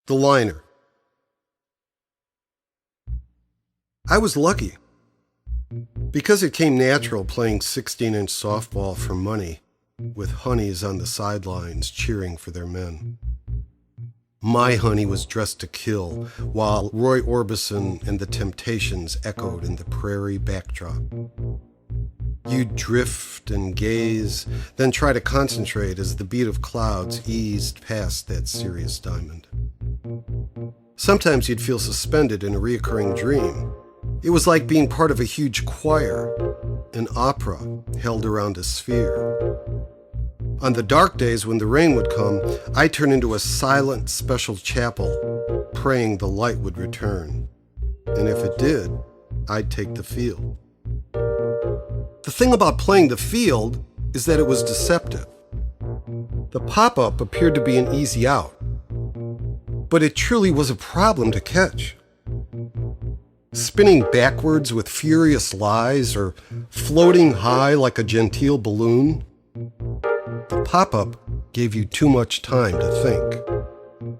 The liner. I was lucky. Because it came natural playing 16-inch softball for money, with honeys on the sidelines cheering for their men. My honey was dressed to kill, while Roy Orbison and the Temptations echoed in the prairie backdrop. You'd drift and gaze, then try to concentrate as the beat of clouds eased past that serious diamond. Sometimes you'd feel suspended in a reoccurring dream. It was like being part of a huge choir, an opera held around a sphere. On the dark days when the rain would come, I'd turn into a silent special chapel, praying the light would return. And if it did, I'd take the field. The thing about playing the field is that it was deceptive. The pop-up appeared to be an easy out, but it truly was a problem to catch. Spinning backwards with furious lies or floating high like a genteel balloon, the pop-up gave you too much time to think.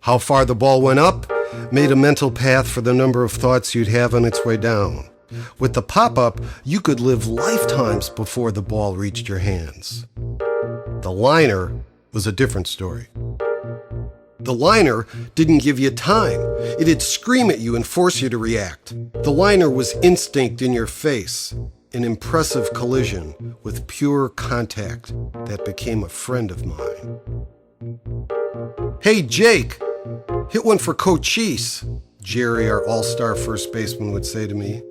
How far the ball went up made a mental path for the number of thoughts you'd have on its way down. With the pop-up, you could live lifetimes before the ball reached your hands. The liner was a different story. The liner didn't give you time. It'd scream at you and force you to react. The liner was instinct in your face, an impressive collision with pure contact that became a friend of mine. "Hey, Jake, hit one for Cochise," Jerry, our all-star first baseman, would say to me.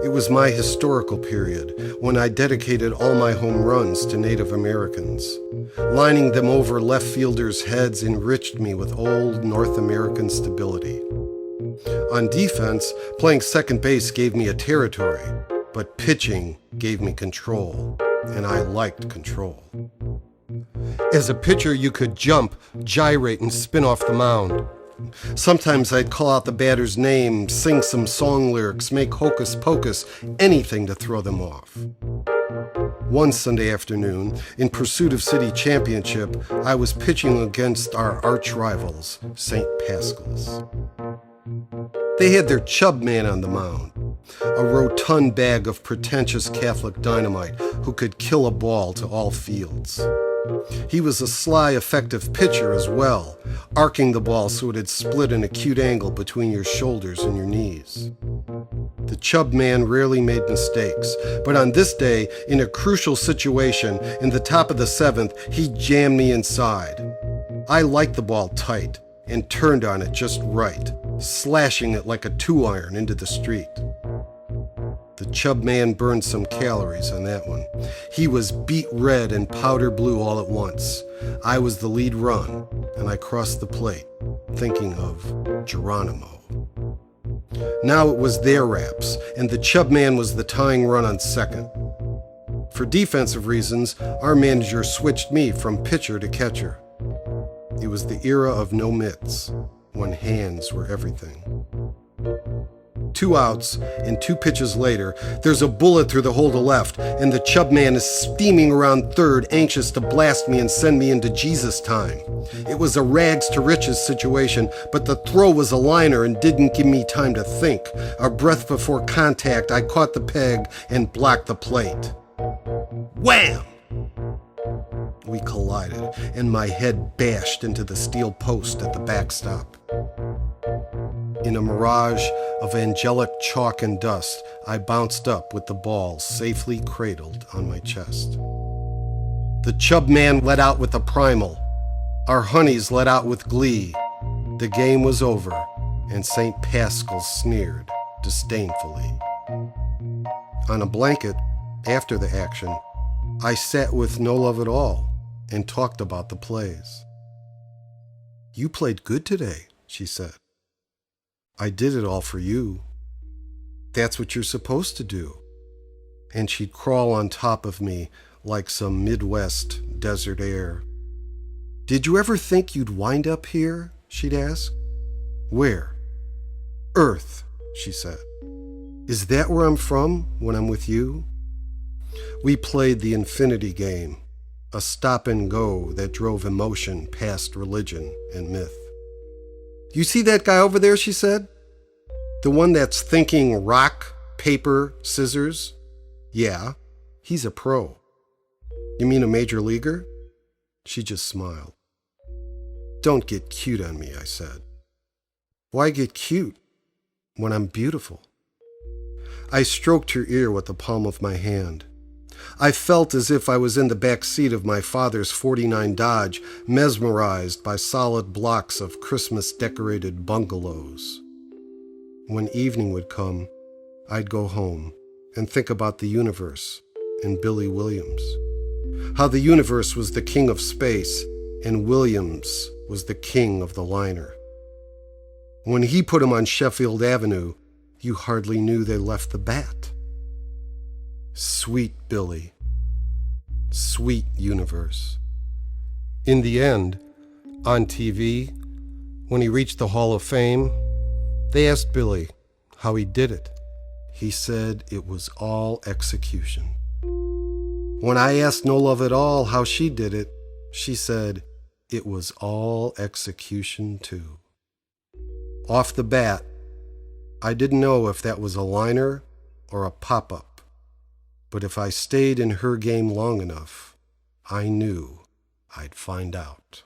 It was my historical period, when I dedicated all my home runs to Native Americans. Lining them over left fielders' heads enriched me with old North American stability. On defense, playing second base gave me a territory, but pitching gave me control, and I liked control. As a pitcher, you could jump, gyrate, and spin off the mound. Sometimes I'd call out the batter's name, sing some song lyrics, make hocus pocus, anything to throw them off. One Sunday afternoon, in pursuit of city championship, I was pitching against our arch rivals, St. Pascal's. They had their chub man on the mound, a rotund bag of pretentious Catholic dynamite who could kill a ball to all fields. He was a sly, effective pitcher as well, arcing the ball so it'd split an acute angle between your shoulders and your knees. The chub man rarely made mistakes, but on this day, in a crucial situation, in the top of the seventh, he jammed me inside. I liked the ball tight and turned on it just right, slashing it like a 2-iron into the street. The chub man burned some calories on that one. He was beet red and powder blue all at once. I was the lead run, and I crossed the plate, thinking of Geronimo. Now it was their raps, and the chub man was the tying run on second. For defensive reasons, our manager switched me from pitcher to catcher. It was the era of no mitts, when hands were everything. 2 outs, and 2 pitches later, there's a bullet through the hole to left, and the chub man is steaming around third, anxious to blast me and send me into Jesus time. It was a rags to riches situation, but the throw was a liner and didn't give me time to think. A breath before contact, I caught the peg and blocked the plate. Wham! We collided, and my head bashed into the steel post at the backstop. In a mirage of angelic chalk and dust, I bounced up with the ball safely cradled on my chest. The chub man let out with a primal. Our honeys let out with glee. The game was over, and St. Pascal sneered disdainfully. On a blanket, after the action, I sat with no love at all and talked about the plays. "You played good today," she said. "I did it all for you. That's what you're supposed to do." And she'd crawl on top of me like some Midwest desert air. "Did you ever think you'd wind up here?" she'd ask. "Where?" "Earth," she said. "Is that where I'm from when I'm with you?" We played the infinity game, a stop and go that drove emotion past religion and myth. You see that guy over there, she said? The one that's thinking rock, paper, scissors? Yeah, he's a pro. You mean a major leaguer? She just smiled. Don't get cute on me, I said. Why get cute when I'm beautiful? I stroked her ear with the palm of my hand. I felt as if I was in the back seat of my father's '49 Dodge, mesmerized by solid blocks of Christmas-decorated bungalows. When evening would come, I'd go home and think about the universe and Billy Williams. How the universe was the king of space and Williams was the king of the liner. When he put him on Sheffield Avenue, you hardly knew they left the bat. Sweet Billy. Sweet universe. In the end, on TV, when he reached the Hall of Fame, they asked Billy how he did it. He said it was all execution. When I asked No Love at All how she did it, she said it was all execution too. Off the bat, I didn't know if that was a liner or a pop-up, but if I stayed in her game long enough, I knew I'd find out.